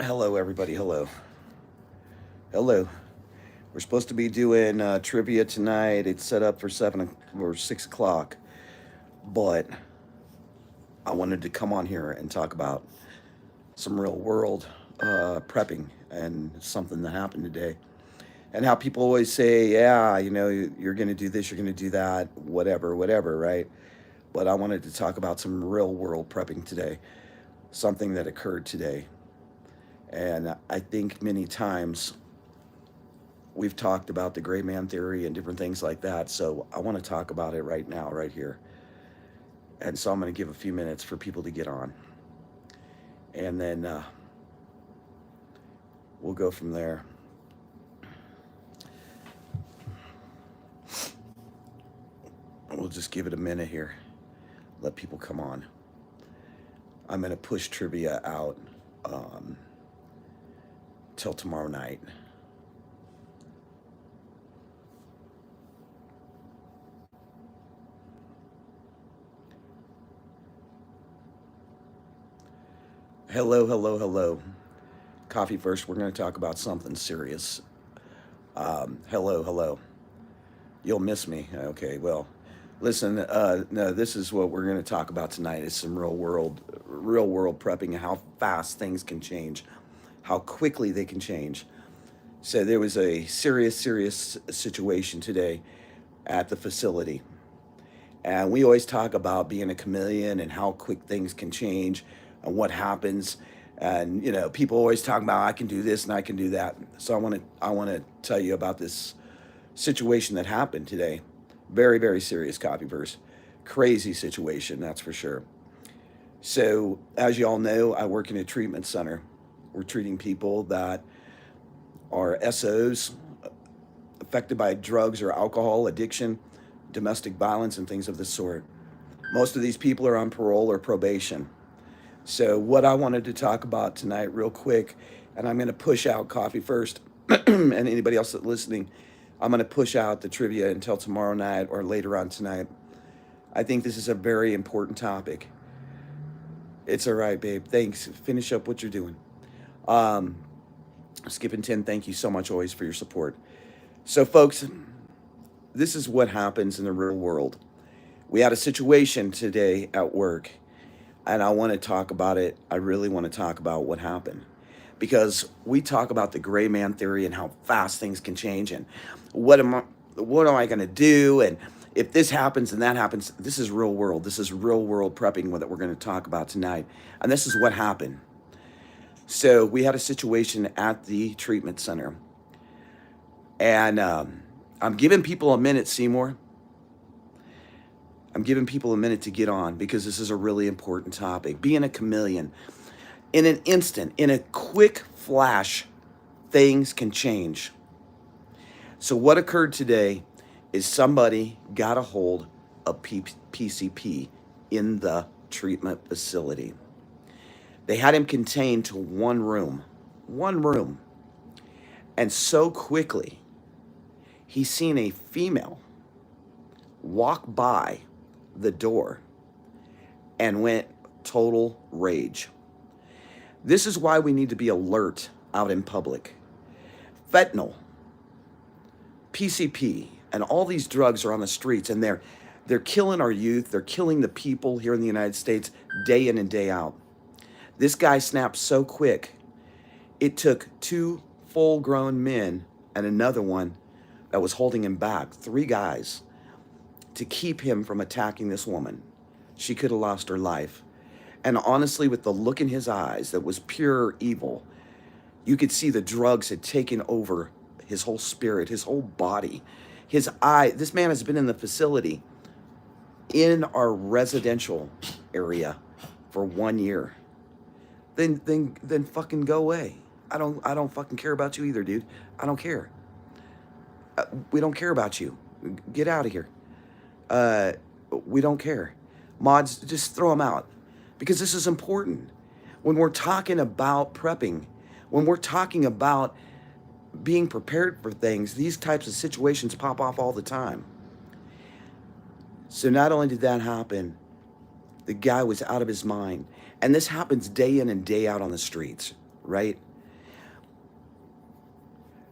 Hello, everybody. Hello. Hello. We're supposed to be doing trivia tonight. It's set up for 6 o'clock, but I wanted to come on here and talk about some real world prepping and something that happened today. And how people always say, yeah, you're going to do this, you're going to do that, whatever, whatever, right? But I wanted to talk about some real world prepping today, something that occurred today. And I think many times we've talked about the gray man theory and different things like that. So I want to talk about it right now, right here. And so I'm going to give a few minutes for people to get on. And then we'll go from there. We'll just give it a minute here. Let people come on. I'm going to push trivia out till tomorrow night. Hello, hello, hello. Coffee first. We're going to talk about something serious. Hello, hello. You'll miss me. Okay, well, listen. No, this is what we're going to talk about tonight. Is some real world prepping and how fast things can change, how quickly they can change. So there was a serious situation today at the facility, and we always talk about being a chameleon and how quick things can change and what happens. And people always talk about I can do this and I can do that. So I want to tell you about this situation that happened today. Very serious, copyverse. Crazy situation, that's for sure. So as you all know, I work in a treatment center. We're treating people that are SOs, affected by drugs or alcohol addiction, domestic violence, and things of this sort. Most of these people are on parole or probation. So what I wanted to talk about tonight real quick, and I'm going to push out coffee first, and anybody else that's listening, I'm going to push out the trivia until tomorrow night or later on tonight. I think this is a very important topic. It's all right, babe. Thanks. Finish up what you're doing. Um, Skipping 10, thank you so much always for your support. So, folks, this is what happens in the real world. We had a situation today at work, and I want to talk about it. I really want to talk about what happened because we talk about the gray man theory and how fast things can change and what am I going to do, and if this happens and that happens. This is real world. This is real world prepping that we're going to talk about tonight, and this is what happened. So we had a situation at the treatment center, and I'm giving people a minute, Seymour. I'm giving people a minute to get on because this is a really important topic. Being a chameleon. In an instant, in a quick flash, things can change. So what occurred today is somebody got a hold of PCP in the treatment facility. They had him contained to one room. And so quickly, he seen a female walk by the door and went total rage. This is why we need to be alert out in public. Fentanyl, PCP, and all these drugs are on the streets, and they're killing our youth. They're killing the people here in the United States day in and day out. This guy snapped so quick, it took two full-grown men and another one that was holding him back, three guys, to keep him from attacking this woman. She could have lost her life. And honestly, with the look in his eyes that was pure evil, you could see the drugs had taken over his whole spirit, his whole body. This man has been in the facility in our residential area for 1 year. Then fucking go away. I don't fucking care about you either, dude. I don't care. We don't care about you. Get out of here. We don't care. Mods, just throw them out. Because this is important. When we're talking about prepping, when we're talking about being prepared for things, these types of situations pop off all the time. So not only did that happen, the guy was out of his mind. And this happens day in and day out on the streets, right?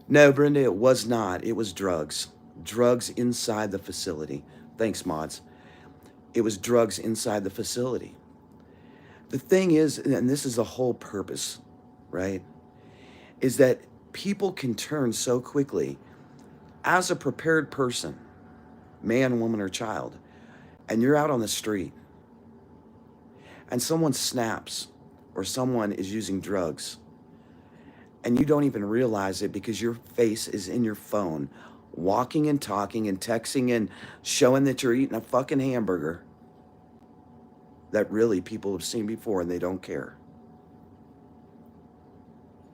No, Brenda, it was not. It was drugs. Drugs inside the facility. Thanks, mods. It was drugs inside the facility. The thing is, and this is the whole purpose, right? Is that people can turn so quickly as a prepared person, man, woman, or child, and you're out on the street and someone snaps or someone is using drugs and you don't even realize it because your face is in your phone, walking and talking and texting and showing that you're eating a fucking hamburger that really people have seen before and they don't care.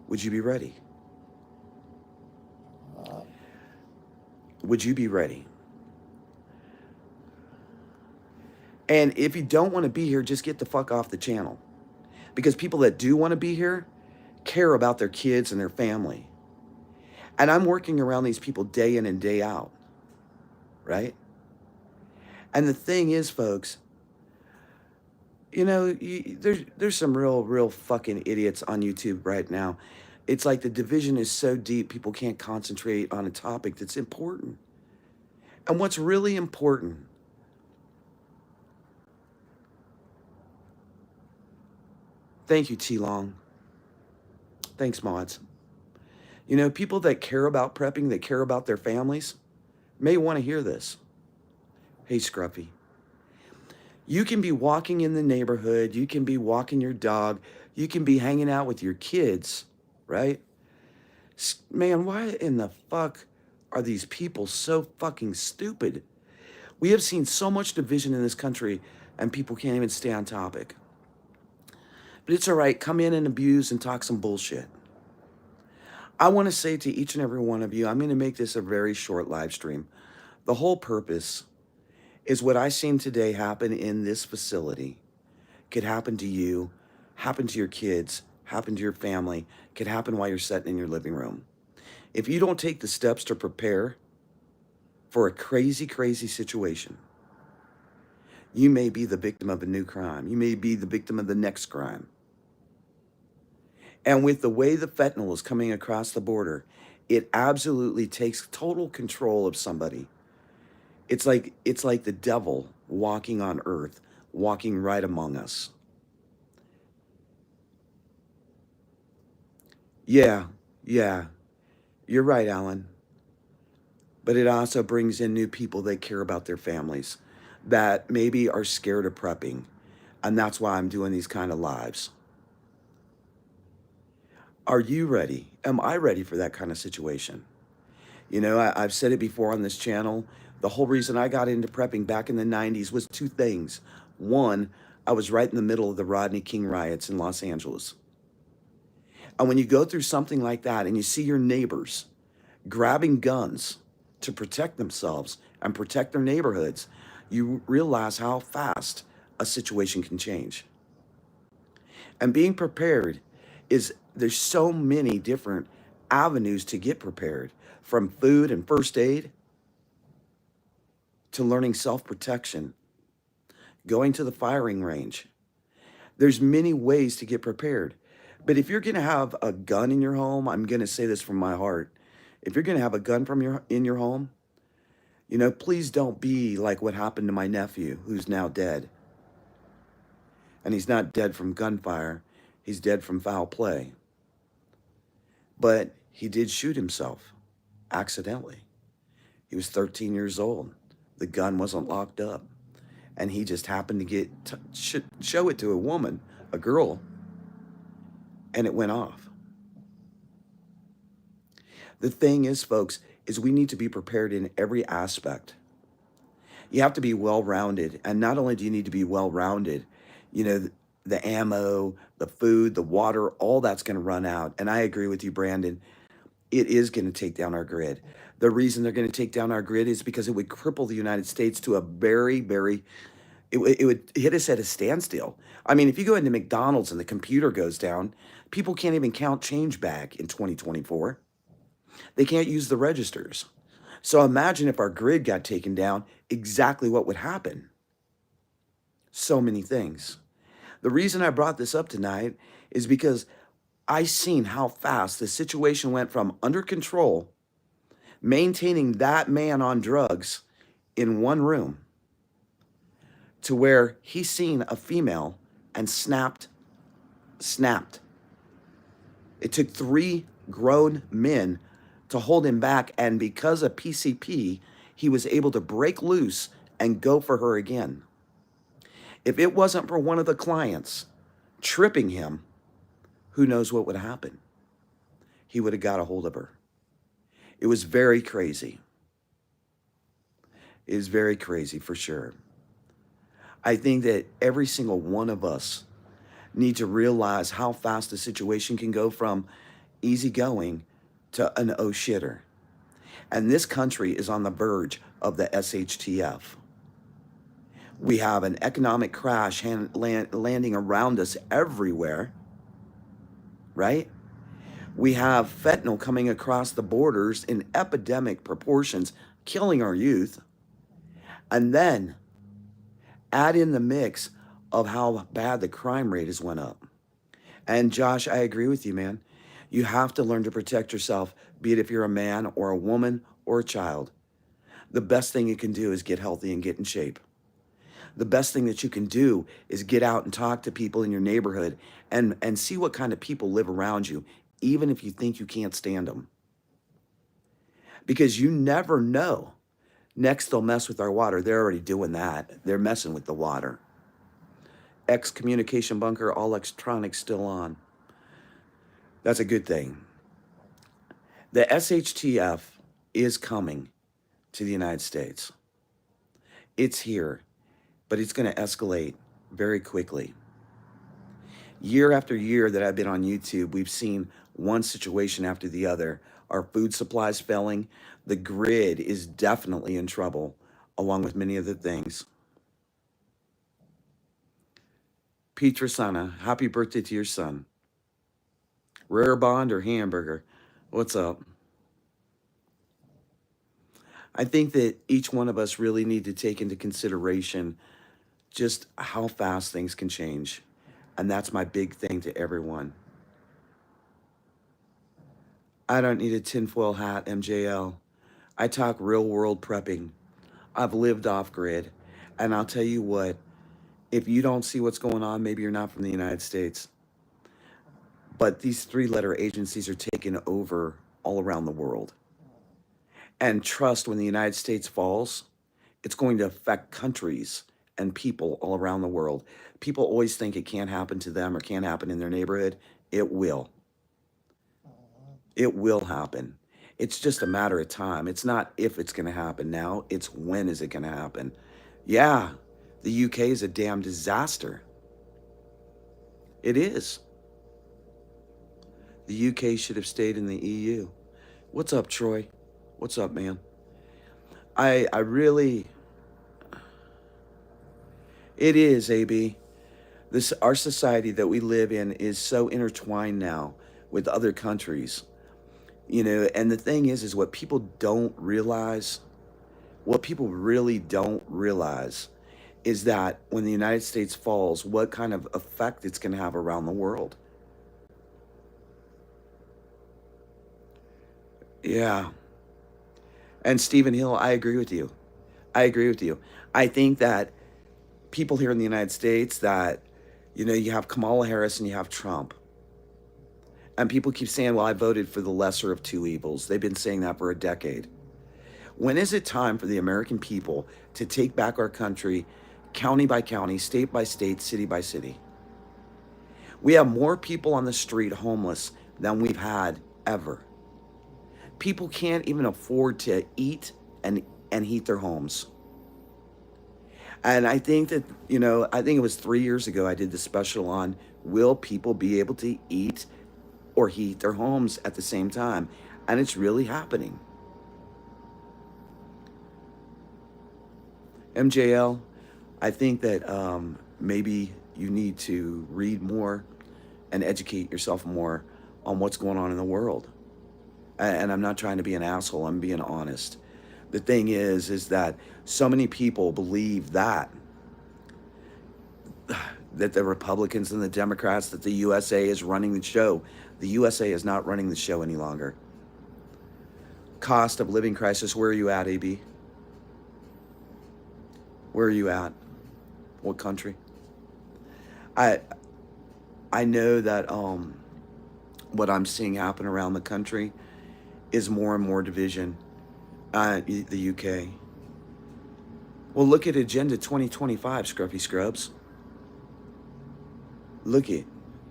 Would you be ready? Would you be ready? And if you don't want to be here, just get the fuck off the channel. Because people that do want to be here care about their kids and their family. And I'm working around these people day in and day out, right? And the thing is, folks, you know, there's some real fucking idiots on YouTube right now. It's like the division is so deep, people can't concentrate on a topic that's important. And what's really important, thank you, T-Long. Thanks, mods. You know, people that care about prepping, that care about their families, may want to hear this. Hey, Scruffy. You can be walking in the neighborhood, you can be walking your dog, you can be hanging out with your kids, right? Man, why in the fuck are these people so fucking stupid? We have seen so much division in this country and people can't even stay on topic. But it's all right, come in and abuse and talk some bullshit. I want to say to each and every one of you, I'm going to make this a very short live stream. The whole purpose is what I seen today happen in this facility could happen to you, happen to your kids, happen to your family, could happen while you're sitting in your living room. If you don't take the steps to prepare for a crazy, crazy situation, you may be the victim of a new crime. You may be the victim of the next crime. And with the way the fentanyl is coming across the border, it absolutely takes total control of somebody. It's like the devil walking on earth, walking right among us. Yeah, you're right, Alan. But it also brings in new people that care about their families, that maybe are scared of prepping. And that's why I'm doing these kind of lives. Are you ready? Am I ready for that kind of situation? You know, I've said it before on this channel. The whole reason I got into prepping back in the 90s was two things. One, I was right in the middle of the Rodney King riots in Los Angeles. And when you go through something like that and you see your neighbors grabbing guns to protect themselves and protect their neighborhoods, you realize how fast a situation can change. And being prepared is, there's so many different avenues to get prepared, from food and first aid to learning self-protection, going to the firing range. There's many ways to get prepared. But if you're going to have a gun in your home, I'm going to say this from my heart. If you're going to have a gun in your home, you know, please don't be like what happened to my nephew, who's now dead. And he's not dead from gunfire. He's dead from foul play. But he did shoot himself accidentally. He was 13 years old. The gun wasn't locked up. And he just happened to show it to a woman, a girl, and it went off. The thing is, folks, is we need to be prepared in every aspect. You have to be well-rounded. And not only do you need to be well-rounded, you know, the ammo, the food, the water, all that's going to run out. And I agree with you, Brandon. It is going to take down our grid. The reason they're going to take down our grid is because it would cripple the United States to a very, it would hit us at a standstill. I mean, if you go into McDonald's and the computer goes down, people can't even count change back in 2024. They can't use the registers. So imagine if our grid got taken down, exactly what would happen. So many things. The reason I brought this up tonight is because I seen how fast the situation went from under control, maintaining that man on drugs in one room, to where he seen a female and snapped. It took 3 grown men to hold him back, and because of PCP, he was able to break loose and go for her again. If it wasn't for one of the clients tripping him, who knows what would happen? He would have got a hold of her. It was very crazy. It is very crazy for sure. I think that every single one of us need to realize how fast the situation can go from easygoing to an oh shitter. And this country is on the verge of the SHTF. We have an economic crash landing around us everywhere, right? We have fentanyl coming across the borders in epidemic proportions, killing our youth. And then add in the mix of how bad the crime rate has went up. And Josh, I agree with you, man. You have to learn to protect yourself, be it if you're a man or a woman or a child. The best thing you can do is get healthy and get in shape. The best thing that you can do is get out and talk to people in your neighborhood and see what kind of people live around you, even if you think you can't stand them. Because you never know. Next, they'll mess with our water. They're already doing that. They're messing with the water. Excommunication bunker, all electronics still on. That's a good thing. The SHTF is coming to the United States. It's here, but it's going to escalate very quickly. Year after year that I've been on YouTube, we've seen one situation after the other. Our food supplies failing. The grid is definitely in trouble, along with many other things. Petrosana, happy birthday to your son. Rare Bond or Hamburger? What's up? I think that each one of us really need to take into consideration just how fast things can change. And that's my big thing to everyone. I don't need a tinfoil hat, MJL. I talk real world prepping. I've lived off grid. And I'll tell you what, if you don't see what's going on, maybe you're not from the United States. But these 3-letter agencies are taking over all around the world. And trust, when the United States falls, it's going to affect countries and people all around the world. People always think it can't happen to them or can't happen in their neighborhood. It will. It will happen. It's just a matter of time. It's not if it's going to happen now. It's when is it going to happen. Yeah, the UK is a damn disaster. It is. The UK should have stayed in the EU. What's up, Troy? What's up, man? I really... It is, AB. Our society that we live in is so intertwined now with other countries. You know, and the thing is what people don't realize, what people really don't realize is that when the United States falls, what kind of effect it's going to have around the world. Yeah. And Stephen Hill, I agree with you. I agree with you. I think that people here in the United States that, you know, you have Kamala Harris and you have Trump. And people keep saying, well, I voted for the lesser of two evils. They've been saying that for a decade. When is it time for the American people to take back our country, county by county, state by state, city by city? We have more people on the street homeless than we've had ever. People can't even afford to eat and heat their homes. And I think that, you know, I think it was 3 years ago I did the special on, will people be able to eat or heat their homes at the same time? And it's really happening. MJL, I think that maybe you need to read more and educate yourself more on what's going on in the world. And I'm not trying to be an asshole, I'm being honest. The thing is that so many people believe that that the Republicans and the Democrats, that the USA is running the show. The USA is not running the show any longer. Cost of living crisis, where are you at, AB? Where are you at? What country? I know that what I'm seeing happen around the country is more and more division. The UK. Well, look at Agenda 2025, Scruffy Scrubs. Look at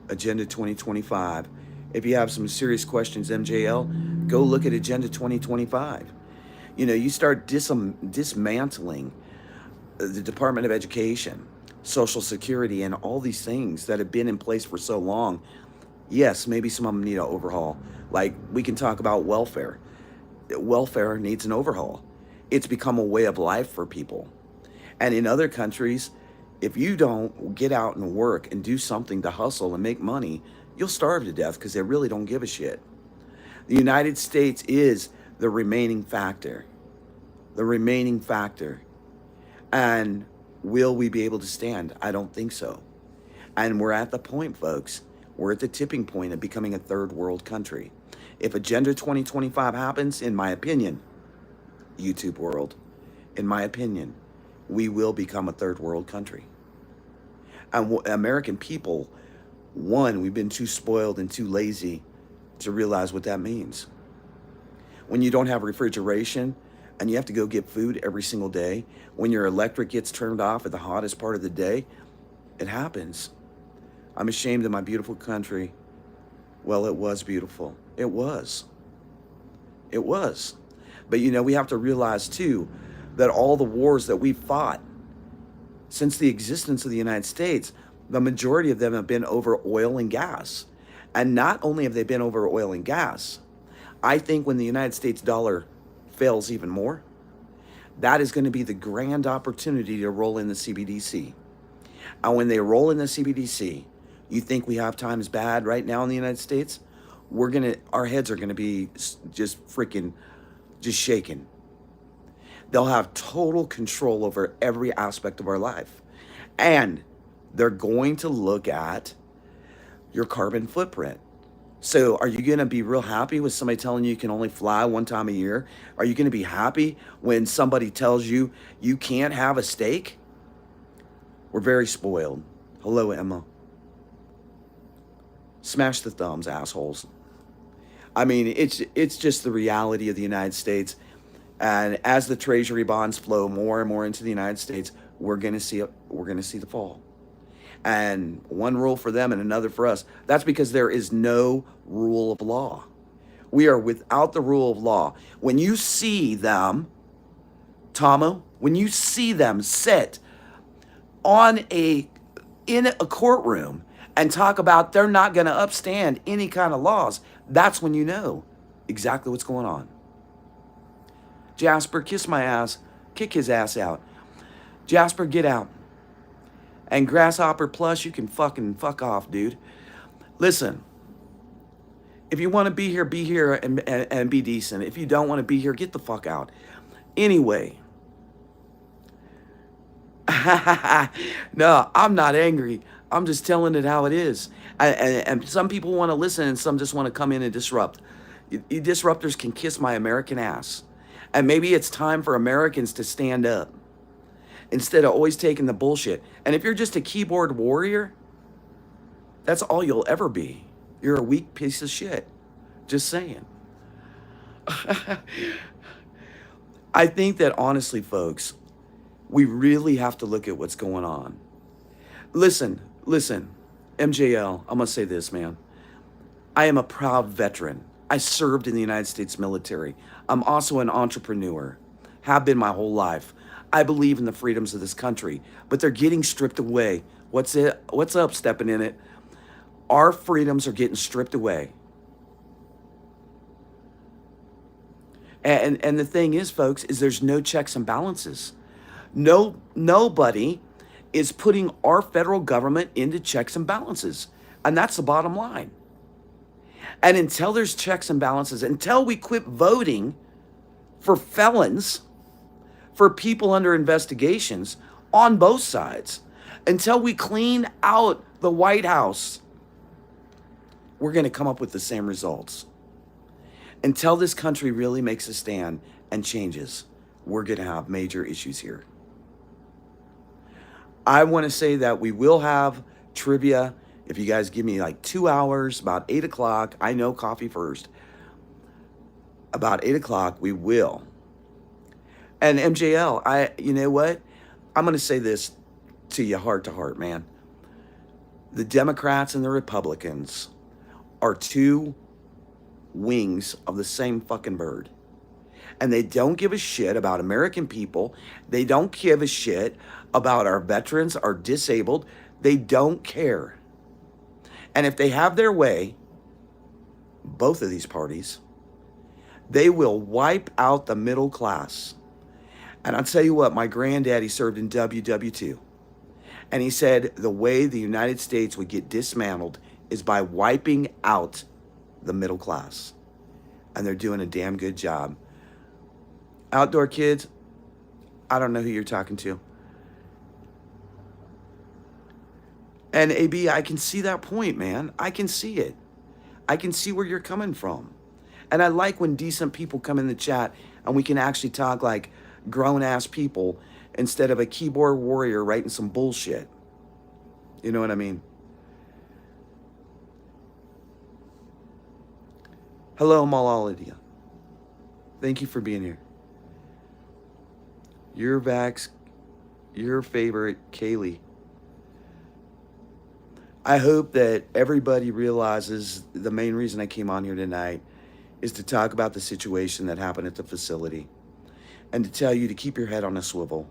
Agenda 2025. If you have some serious questions, MJL, go look at Agenda 2025. You know, you start dismantling the Department of Education, Social Security, and all these things that have been in place for so long. Yes, maybe some of them need an overhaul. Like, we can talk about welfare. Welfare needs an overhaul. It's become a way of life for people. And in other countries, if you don't get out and work and do something to hustle and make money, you'll starve to death because they really don't give a shit. The United States is the remaining factor. The remaining factor. And will we be able to stand? I don't think so. And we're at the point, folks. We're at the tipping point of becoming a third world country. If Agenda 2025 happens, in my opinion, YouTube world, in my opinion, we will become a third world country. And American people, one, we've been too spoiled and too lazy to realize what that means. When you don't have refrigeration and you have to go get food every single day, when your electric gets turned off at the hottest part of the day, it happens. I'm ashamed of my beautiful country. Well, it was beautiful. It was. It was. But you know, we have to realize too that all the wars that we've fought since the existence of the United States, the majority of them have been over oil and gas. And not only have they been over oil and gas, I think when the United States dollar fails even more, that is going to be the grand opportunity to roll in the CBDC. And when they roll in the CBDC, you think we have times bad right now in the United States? Our heads are gonna be just shaking. They'll have total control over every aspect of our life. And they're going to look at your carbon footprint. So are you gonna be real happy with somebody telling you can only fly one time a year? Are you gonna be happy when somebody tells you you can't have a steak? We're very spoiled. Hello, Emma. Smash the thumbs, assholes. I mean, it's just the reality of the United States. And as the treasury bonds flow more and more into the United States, we're gonna see the fall. And one rule for them and another for us. That's because there is no rule of law. We are without the rule of law. When you see them, Tomo, when you see them sit in a courtroom and talk about they're not going to upstand any kind of laws, that's when you know exactly what's going on. Jasper, kiss my ass, kick his ass out. Jasper, get out. And Grasshopper Plus, you can fucking fuck off, dude. Listen, if you want to be here and be decent. If you don't want to be here, get the fuck out. Anyway. No, I'm not angry. I'm just telling it how it is. And some people want to listen and some just want to come in and disrupt. You disruptors can kiss my American ass. And maybe it's time for Americans to stand up instead of always taking the bullshit. And if you're just a keyboard warrior, that's all you'll ever be. You're a weak piece of shit. Just saying. I think that honestly, folks, we really have to look at what's going on. Listen, MJL, I'm going to say this, man. I am a proud veteran. I served in the United States military. I'm also an entrepreneur. Have been my whole life. I believe in the freedoms of this country, but they're getting stripped away. What's up, stepping in it? Our freedoms are getting stripped away. And the thing is, folks, is there's no checks and balances. Nobody is putting our federal government into checks and balances. And that's the bottom line. And until there's checks and balances, until we quit voting for felons, for people under investigations on both sides, Until we clean out the White House, we're going to come up with the same results. Until this country really makes a stand and changes, we're going to have major issues here. I want to say that we will have trivia. If you guys give me like 2 hours, about 8 o'clock, I know coffee first. About 8 o'clock, we will. And MJL, you know what? I'm going to say this to you heart to heart, man. The Democrats and the Republicans are two wings of the same fucking bird. And they don't give a shit about American people. They don't give a shit about our veterans, our disabled. They don't care. And if they have their way, both of these parties, they will wipe out the middle class. And I'll tell you what, my granddaddy served in WW2. And he said the way the United States would get dismantled is by wiping out the middle class. And they're doing a damn good job. Outdoor kids, I don't know who you're talking to. And AB, I can see that point, man. I can see it. I can see where you're coming from. And I like when decent people come in the chat and we can actually talk like grown-ass people instead of a keyboard warrior writing some bullshit. You know what I mean? Hello, Malaladia. Thank you for being here. Your favorite, Kaylee. I hope that everybody realizes the main reason I came on here tonight is to talk about the situation that happened at the facility and to tell you to keep your head on a swivel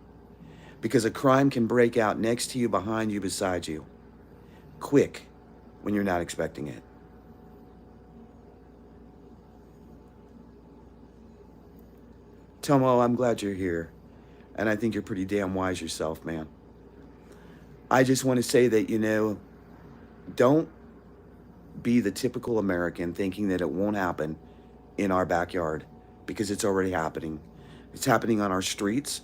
because a crime can break out next to you, behind you, beside you, quick when you're not expecting it. Tomo, I'm glad you're here. And I think you're pretty damn wise yourself, man. I just want to say that, you know, don't be the typical American thinking that it won't happen in our backyard because it's already happening. It's happening on our streets.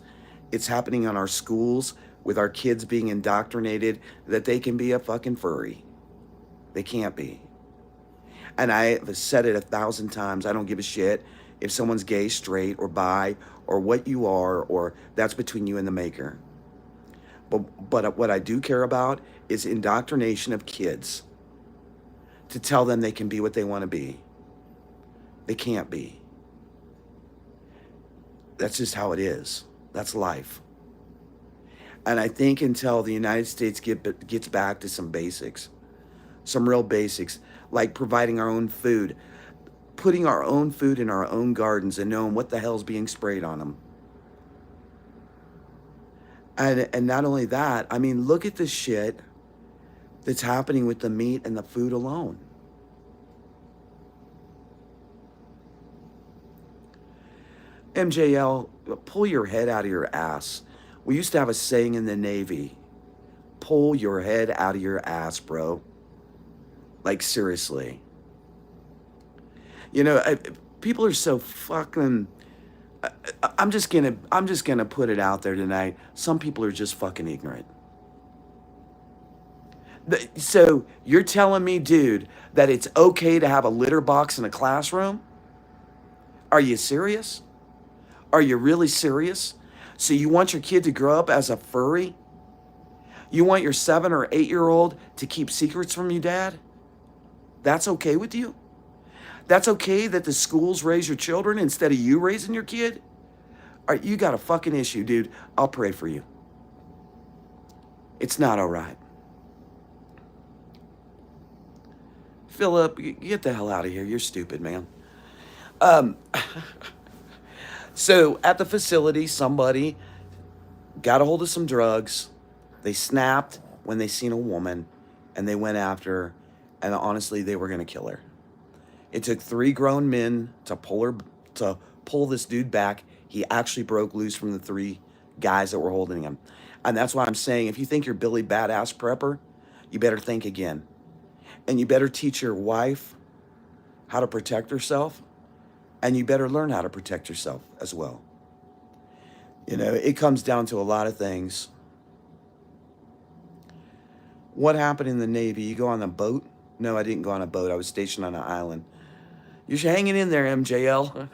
It's happening on our schools with our kids being indoctrinated that they can be a fucking furry. They can't be. And I've said it 1,000 times. I don't give a shit if someone's gay, straight, or bi, or what you are, or that's between you and the maker. But what I do care about is indoctrination of kids to tell them they can be what they want to be. They can't be. That's just how it is. That's life. And I think until the United States gets back to some basics, some real basics, like providing our own food, putting our own food in our own gardens and knowing what the hell's being sprayed on them. And not only that, I mean, look at the shit that's happening with the meat and the food alone. MJL, pull your head out of your ass. We used to have a saying in the Navy, pull your head out of your ass, bro. Like, seriously. You know, people are so fucking... I'm just gonna put it out there tonight. Some people are just fucking ignorant. So you're telling me, dude, that it's okay to have a litter box in a classroom? Are you serious? Are you really serious? So you want your kid to grow up as a furry? You want your 7 or 8-year-old to keep secrets from you, Dad? That's okay with you? That's okay that the schools raise your children instead of you raising your kid? All right, you got a fucking issue, dude. I'll pray for you. It's not all right. Philip, get the hell out of here. You're stupid, man. So at the facility, somebody got a hold of some drugs. They snapped when they seen a woman, and they went after her, and honestly, they were going to kill her. It took 3 grown men to pull this dude back. He actually broke loose from the 3 guys that were holding him. And that's why I'm saying, if you think you're Billy Badass Prepper, you better think again. And you better teach your wife how to protect herself, and you better learn how to protect yourself as well. You know, it comes down to a lot of things. What happened in the Navy? You go on a boat? No, I didn't go on a boat. I was stationed on an island. You're hanging in there, MJL.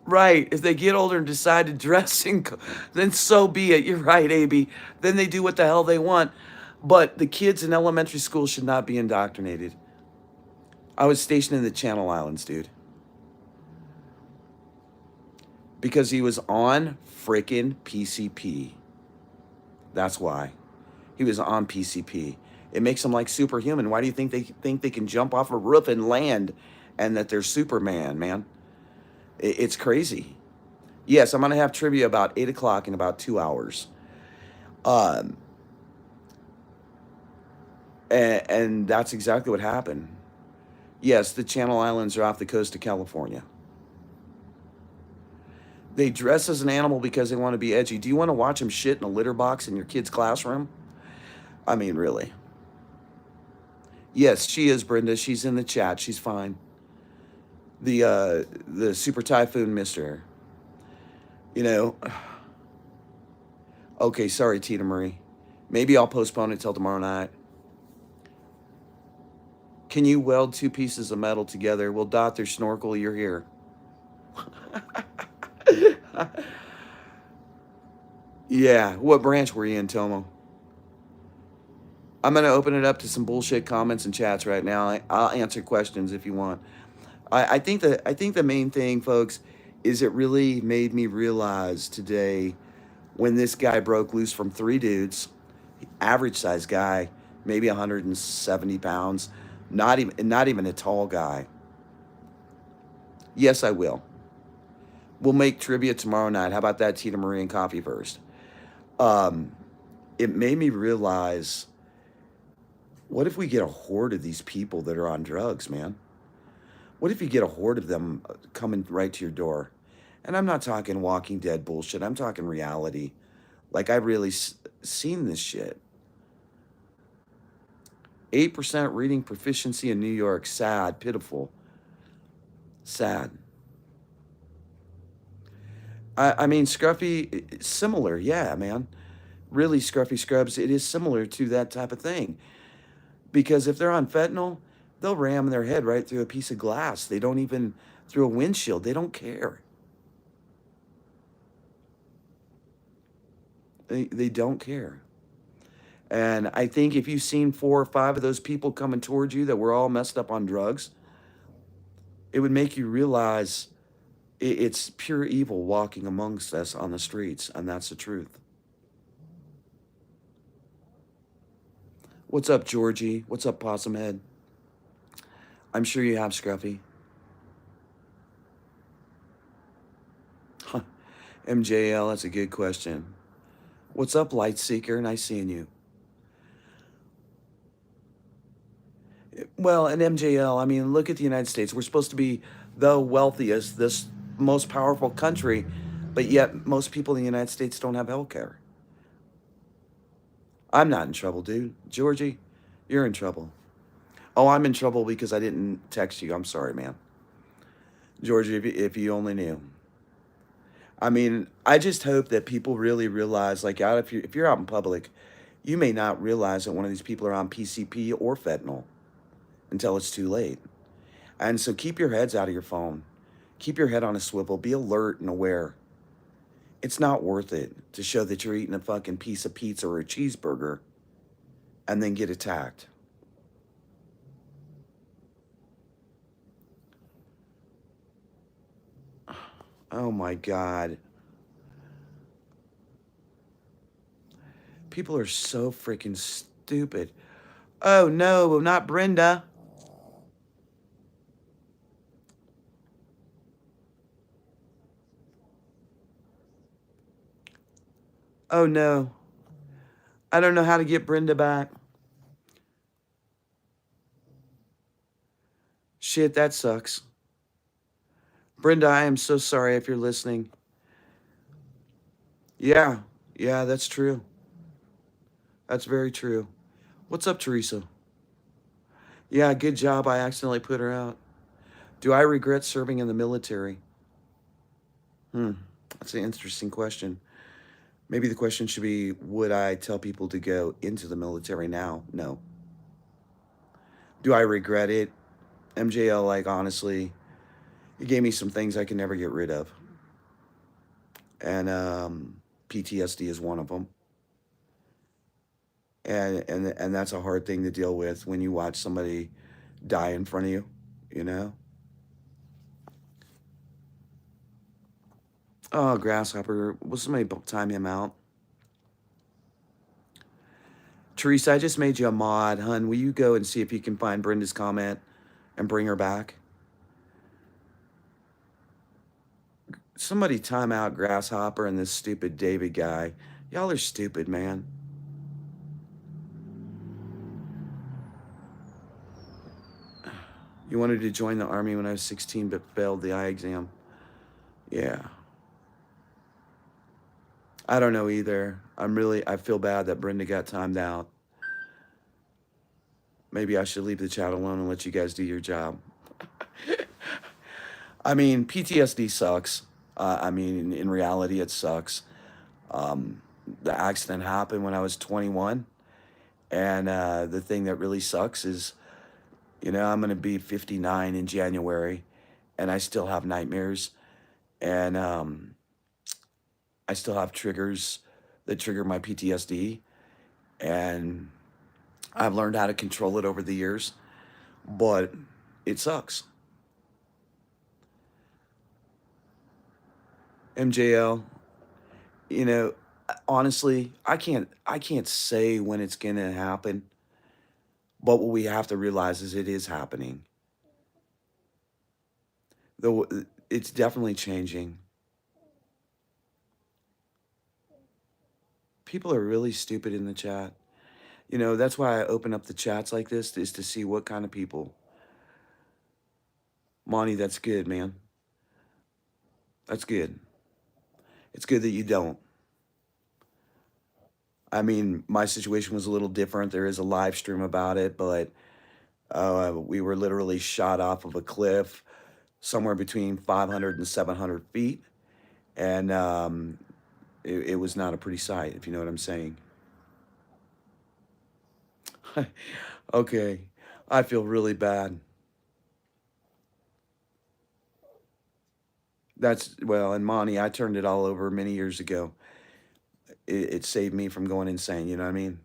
Right. If they get older and decide to dress in, then so be it. You're right, AB. Then they do what the hell they want. But the kids in elementary school should not be indoctrinated. I was stationed in the Channel Islands, dude. Because he was on freaking PCP. That's why. He was on PCP. It makes them like superhuman. Why do you think they can jump off a roof and land and that they're Superman, man? It's crazy. Yes, I'm going to have trivia about 8 o'clock in about 2 hours. And that's exactly what happened. Yes, the Channel Islands are off the coast of California. They dress as an animal because they want to be edgy. Do you want to watch them shit in a litter box in your kid's classroom? I mean, really. Yes, she is, Brenda. She's in the chat. She's fine. The Super Typhoon Mister. You know. Okay, sorry, Tina Marie. Maybe I'll postpone it till tomorrow night. Can you weld 2 pieces of metal together? Well, Dot, their snorkel, you're here. Yeah, what branch were you in, Tomo? I'm going to open it up to some bullshit comments and chats right now. I'll answer questions if you want. I think the main thing, folks, is it really made me realize today when this guy broke loose from 3 dudes, average size guy, maybe 170 pounds, not even a tall guy. Yes, I will. We'll make trivia tomorrow night. How about that, Tina Marie and Coffee first? It made me realize, what if we get a horde of these people that are on drugs, man? What if you get a horde of them coming right to your door? And I'm not talking Walking Dead bullshit. I'm talking reality. Like, I've really seen this shit. 8% reading proficiency in New York. Sad, pitiful. Sad. I mean, Scruffy, similar. Yeah, man. Really, Scruffy Scrubs, it is similar to that type of thing. Because if they're on fentanyl, they'll ram their head right through a piece of glass. They don't even, through a windshield. They don't care. They don't care. And I think if you've seen 4 or 5 of those people coming towards you that were all messed up on drugs, it would make you realize it's pure evil walking amongst us on the streets, and that's the truth. What's up, Georgie? What's up, Possum Head? I'm sure you have, Scruffy. Huh. MJL, that's a good question. What's up, Lightseeker? Nice seeing you. Well, and MJL, I mean, look at the United States. We're supposed to be the wealthiest, this most powerful country, but yet most people in the United States don't have health care. I'm not in trouble, dude. Georgie, you're in trouble. Oh, I'm in trouble because I didn't text you. I'm sorry, man. Georgie, if you only knew. I mean, I just hope that people really realize, like, if you're out in public, you may not realize that one of these people are on PCP or fentanyl until it's too late. And so keep your heads out of your phone. Keep your head on a swivel. Be alert and aware. It's not worth it to show that you're eating a fucking piece of pizza or a cheeseburger and then get attacked. Oh my God. People are so freaking stupid. Oh no, not Brenda. Oh no. I don't know how to get Brenda back. Shit, that sucks. Brenda, I am so sorry if you're listening. Yeah, that's true. That's very true. What's up, Teresa? Yeah, good job. I accidentally put her out. Do I regret serving in the military? That's an interesting question. Maybe the question should be, would I tell people to go into the military now? No. Do I regret it? MJL, like, honestly, it gave me some things I can never get rid of. And PTSD is one of them. And that's a hard thing to deal with when you watch somebody die in front of you, you know? Oh, Grasshopper, will somebody time him out? Teresa, I just made you a mod. Hun, will you go and see if you can find Brenda's comment and bring her back? Somebody time out Grasshopper and this stupid David guy. Y'all are stupid, man. You wanted to join the army when I was 16 but failed the eye exam. Yeah. I don't know either. I feel bad that Brenda got timed out. Maybe I should leave the chat alone and let you guys do your job. I mean, PTSD sucks. I mean, in reality, it sucks. The accident happened when I was 21. And the thing that really sucks is, I'm going to be 59 in January, and I still have nightmares. And I still have triggers that trigger my PTSD. And I've learned how to control it over the years, but it sucks. MJL, honestly, I can't say when it's going to happen, but what we have to realize is it is happening. Though it's definitely changing. People are really stupid in the chat. That's why I open up the chats like this, is to see what kind of people. Monty, that's good, man. That's good. It's good that you don't. I mean, my situation was a little different. There is a live stream about it, but we were literally shot off of a cliff somewhere between 500 and 700 feet. And it was not a pretty sight, if you know what I'm saying. Okay. I feel really bad. And Monty, I turned it all over many years ago. It saved me from going insane, you know what I mean?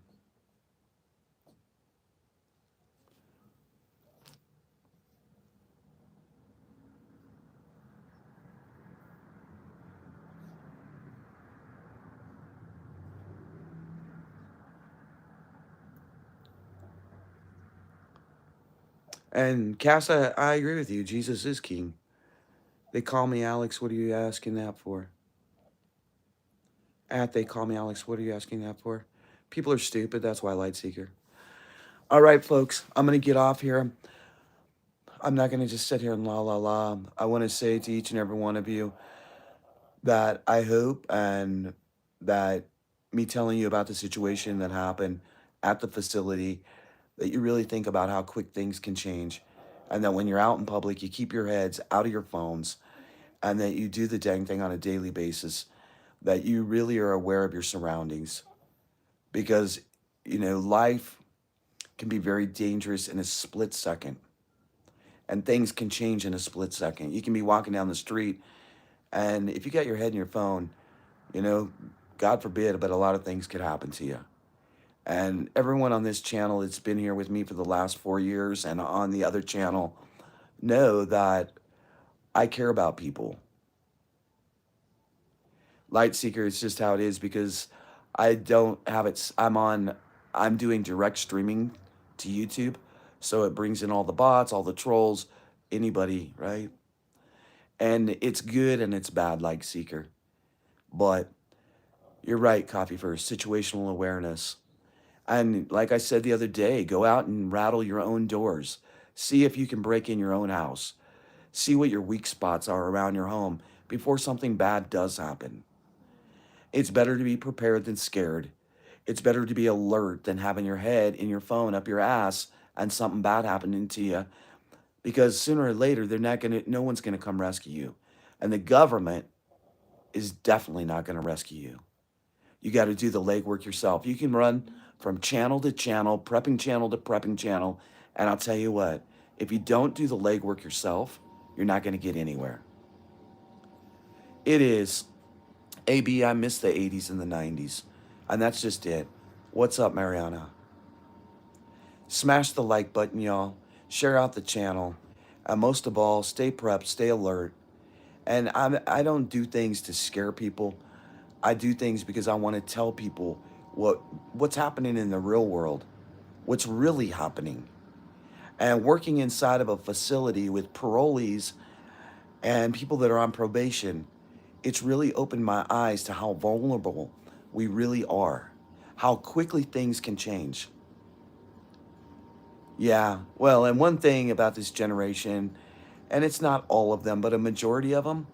And Cass, I agree with you. Jesus is king. They call me Alex. What are you asking that for? They call me Alex. What are you asking that for? People are stupid. That's why Lightseeker. All right, folks. I'm going to get off here. I'm not going to just sit here and la, la, la. I want to say to each and every one of you that I hope and that me telling you about the situation that happened at the facility, that you really think about how quick things can change. And that when you're out in public, you keep your heads out of your phones, and that you do the dang thing on a daily basis, that you really are aware of your surroundings. Because, life can be very dangerous in a split second. And things can change in a split second. You can be walking down the street, and if you got your head in your phone, God forbid, but a lot of things could happen to you. And everyone on this channel that's been here with me for the last 4 years and on the other channel know that I care about people. Lightseeker, it's just how it is, because I don't have it. I'm doing direct streaming to YouTube. So it brings in all the bots, all the trolls, anybody, right? And it's good and it's bad, Lightseeker. But you're right, Coffee First, situational awareness. And like I said the other day, go out and rattle your own doors. See if you can break in your own house. See what your weak spots are around your home before something bad does happen. It's better to be prepared than scared. It's better to be alert than having your head in your phone up your ass and something bad happening to you. Because sooner or later, no one's gonna come rescue you. And the government is definitely not gonna rescue you. You got to do the legwork yourself. You can run from channel to channel, prepping channel to prepping channel. And I'll tell you what, if you don't do the legwork yourself, you're not going to get anywhere. It is, AB, I miss the 80s and the 90s. And that's just it. What's up, Mariana? Smash the like button, y'all. Share out the channel. And most of all, stay prepped, stay alert. And I don't do things to scare people. I do things because I want to tell people what's happening in the real world, what's really happening. And working inside of a facility with parolees and people that are on probation, it's really opened my eyes to how vulnerable we really are, how quickly things can change. Yeah, well, and one thing about this generation, and it's not all of them, but a majority of them,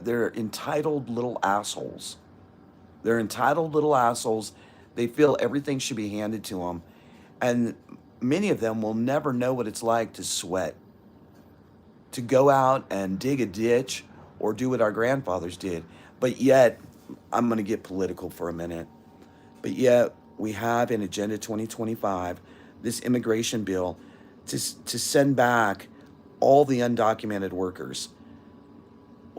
they're entitled little assholes. They're entitled little assholes. They feel everything should be handed to them. And many of them will never know what it's like to sweat, to go out and dig a ditch or do what our grandfathers did. But yet, I'm going to get political for a minute. But yet, we have in Agenda 2025 this immigration bill to send back all the undocumented workers.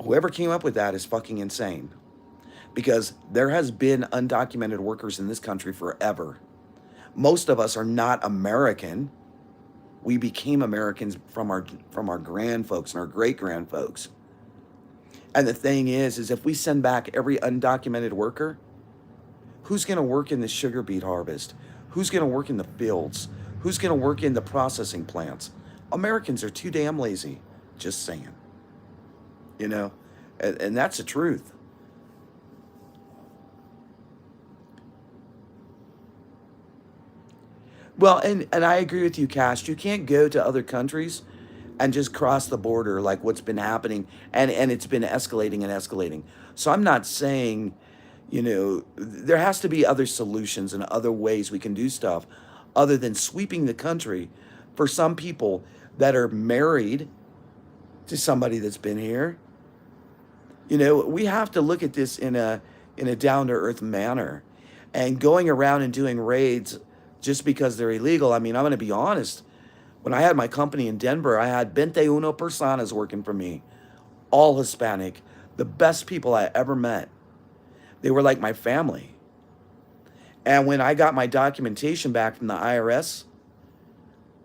Whoever came up with that is fucking insane. Because there has been undocumented workers in this country forever. Most of us are not American. We became Americans from our grand folks and our great grand folks. And the thing is if we send back every undocumented worker, who's going to work in the sugar beet harvest? Who's going to work in the fields? Who's going to work in the processing plants? Americans are too damn lazy. Just saying. You know, and that's the truth. Well, and I agree with you, Cash. You can't go to other countries and just cross the border like what's been happening, and it's been escalating and escalating. So I'm not saying, there has to be other solutions and other ways we can do stuff other than sweeping the country for some people that are married to somebody that's been here. We have to look at this in a down to earth manner, and going around and doing raids just because they're illegal. I mean, I'm going to be honest. When I had my company in Denver, I had 21 personas working for me, all Hispanic, the best people I ever met. They were like my family. And when I got my documentation back from the IRS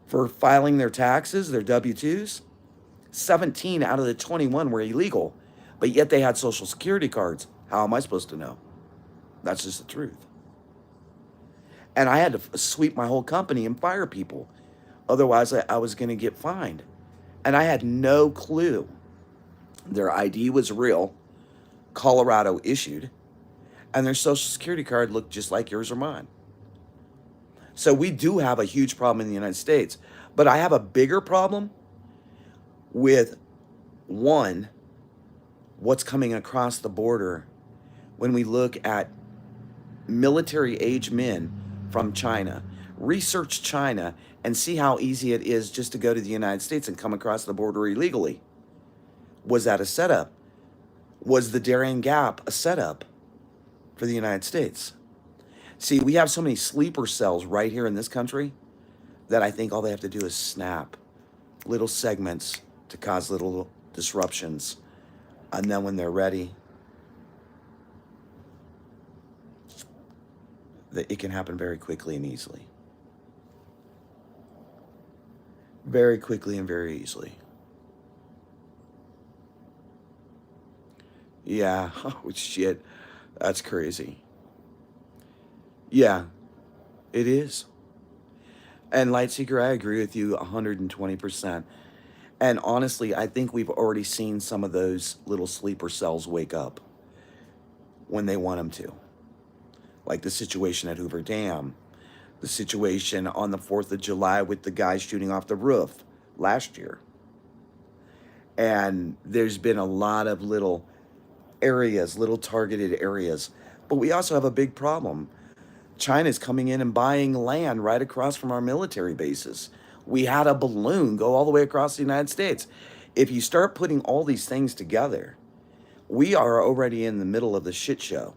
for filing their taxes, their W-2s, 17 out of the 21 were illegal, but yet they had Social Security cards. How am I supposed to know? That's just the truth. And I had to sweep my whole company and fire people. Otherwise, I was going to get fined. And I had no clue. Their ID was real, Colorado issued, and their Social Security card looked just like yours or mine. So we do have a huge problem in the United States. But I have a bigger problem with, one, what's coming across the border when we look at military age men from China. Research China and see how easy it is just to go to the United States and come across the border illegally. Was that a setup? Was the Darien Gap a setup for the United States? See, we have so many sleeper cells right here in this country that I think all they have to do is snap little segments to cause little disruptions. And then when they're ready, it can happen very quickly and easily. Very quickly and very easily. Yeah, oh shit, that's crazy. Yeah, it is. And Lightseeker, I agree with you 120%. And honestly, I think we've already seen some of those little sleeper cells wake up when they want them to. Like the situation at Hoover Dam, the situation on the 4th of July with the guy shooting off the roof last year. And there's been a lot of little areas, little targeted areas. But we also have a big problem. China's coming in and buying land right across from our military bases. We had a balloon go all the way across the United States. If you start putting all these things together, we are already in the middle of the shit show.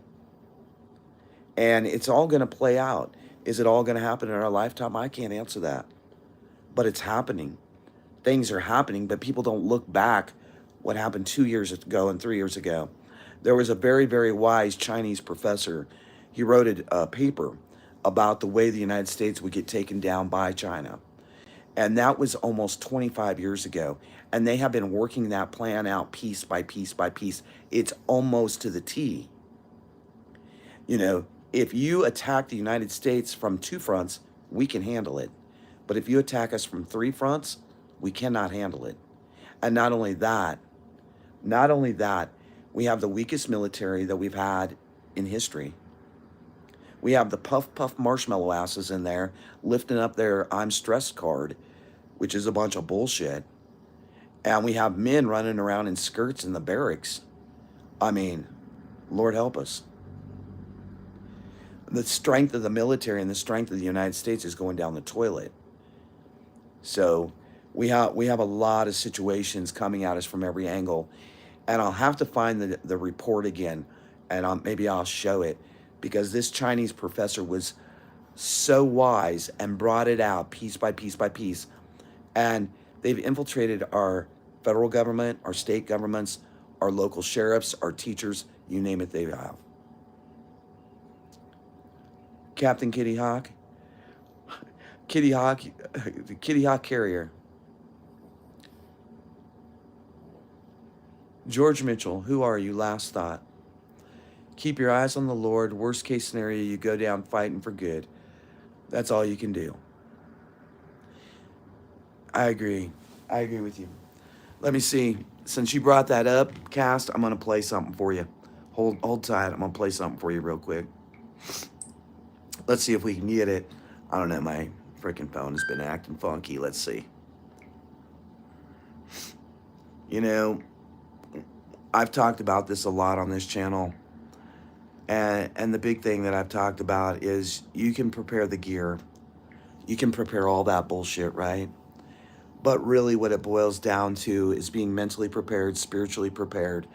And it's all going to play out. Is it all going to happen in our lifetime? I can't answer that. But it's happening. Things are happening, but people don't look back what happened 2 years ago and 3 years ago. There was a very, very wise Chinese professor. He wrote a paper about the way the United States would get taken down by China. And that was almost 25 years ago. And they have been working that plan out piece by piece by piece. It's almost to the T. You know, if you attack the United States from 2 fronts, we can handle it. But if you attack us from 3 fronts, we cannot handle it. And not only that, we have the weakest military that we've had in history. We have the puff marshmallow asses in there lifting up their I'm stressed card, which is a bunch of bullshit. And we have men running around in skirts in the barracks. I mean, Lord help us. The strength of the military and the strength of the United States is going down the toilet. So we have a lot of situations coming at us from every angle. And I'll have to find the report again, and maybe I'll show it, because this Chinese professor was so wise and brought it out piece by piece by piece. And they've infiltrated our federal government, our state governments, our local sheriffs, our teachers, you name it, they have. Captain Kitty Hawk. Kitty Hawk, the Kitty Hawk carrier. George Mitchell, who are you? Last thought. Keep your eyes on the Lord. Worst case scenario, you go down fighting for good. That's all you can do. I agree. I agree with you. Let me see. Since you brought that up, Cast, I'm going to play something for you. Hold tight. I'm going to play something for you real quick. Let's see if we can get it. I don't know. My freaking phone has been acting funky. Let's see. You know, I've talked about this a lot on this channel. And the big thing that I've talked about is you can prepare the gear. You can prepare all that bullshit, right? But really what it boils down to is being mentally prepared, spiritually prepared,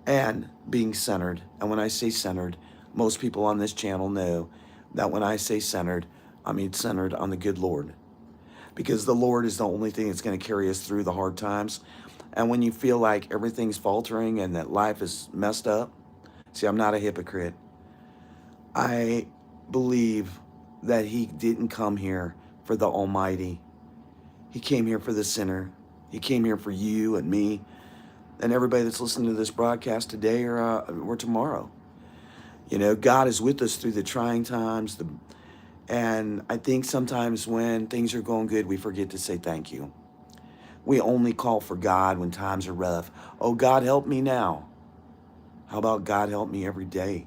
and being centered. And when I say centered, most people on this channel know that when I say centered, I mean centered on the good Lord. Because the Lord is the only thing that's going to carry us through the hard times. And when you feel like everything's faltering and that life is messed up, see, I'm not a hypocrite. I believe that he didn't come here for the Almighty. He came here for the sinner. He came here for you and me and everybody that's listening to this broadcast today or tomorrow. You know, God is with us through the trying times. And I think sometimes when things are going good, we forget to say thank you. We only call for God when times are rough. Oh, God, help me now. How about God help me every day?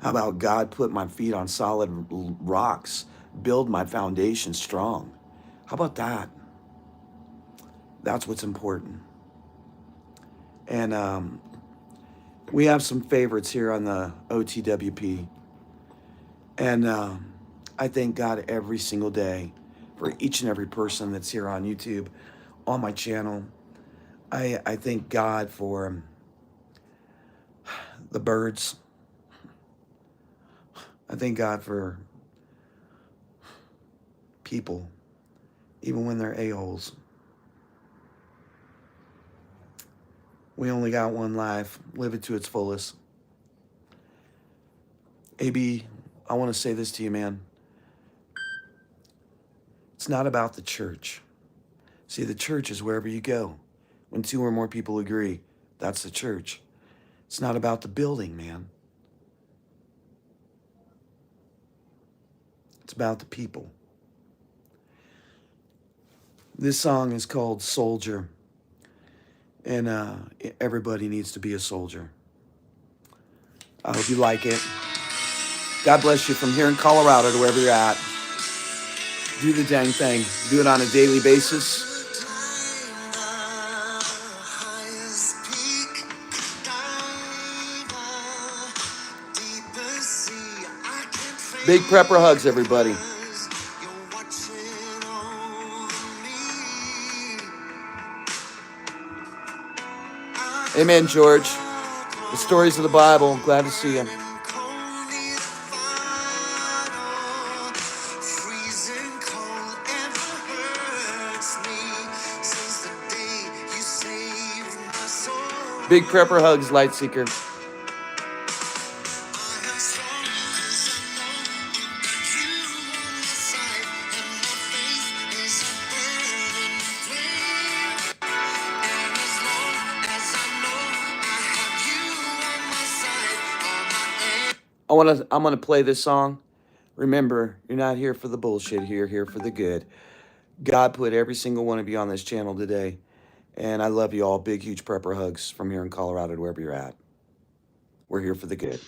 How about God put my feet on solid rocks, build my foundation strong? How about that? That's what's important. And we have some favorites here on the OTWP. And I thank God every single day for each and every person that's here on YouTube, on my channel. I thank God for the birds. I thank God for people, even when they're a-holes. We only got one life. Live it to its fullest. AB, I want to say this to you, man. It's not about the church. See, the church is wherever you go. When 2 or more people agree, that's the church. It's not about the building, man. It's about the people. This song is called Soldier. And everybody needs to be a soldier. I hope you like it. God bless you from here in Colorado to wherever you're at. Do the dang thing. Do it on a daily basis. Big prepper hugs, everybody. Amen, George. The stories of the Bible. Glad to see you. Big prepper hugs, light seeker. I'm gonna play this song. Remember, you're not here for the bullshit. You're here for the good. God put every single one of you on this channel today, and I love you all. Big, huge prepper hugs from here in Colorado to wherever you're at. We're here for the good.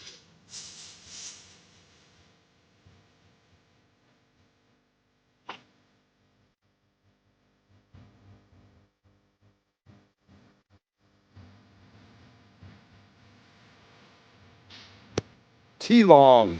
T-Long.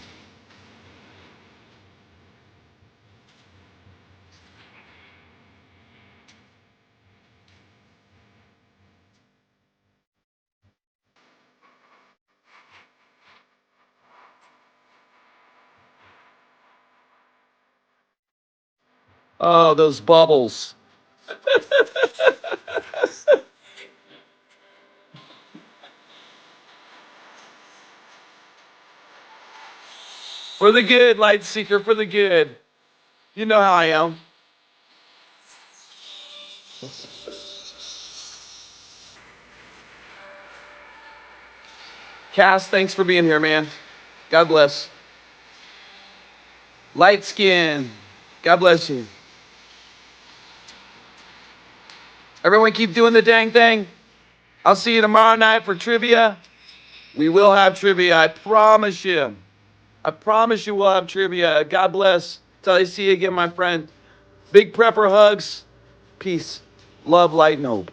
Oh, those bubbles. For the good, light seeker, for the good. You know how I am. Cass, thanks for being here, man. God bless. Light skin. God bless you. Everyone keep doing the dang thing. I'll see you tomorrow night for trivia. We will have trivia, I promise you. I promise you we'll have trivia. God bless. Till I see you again, my friend. Big prepper hugs. Peace. Love, light, and hope.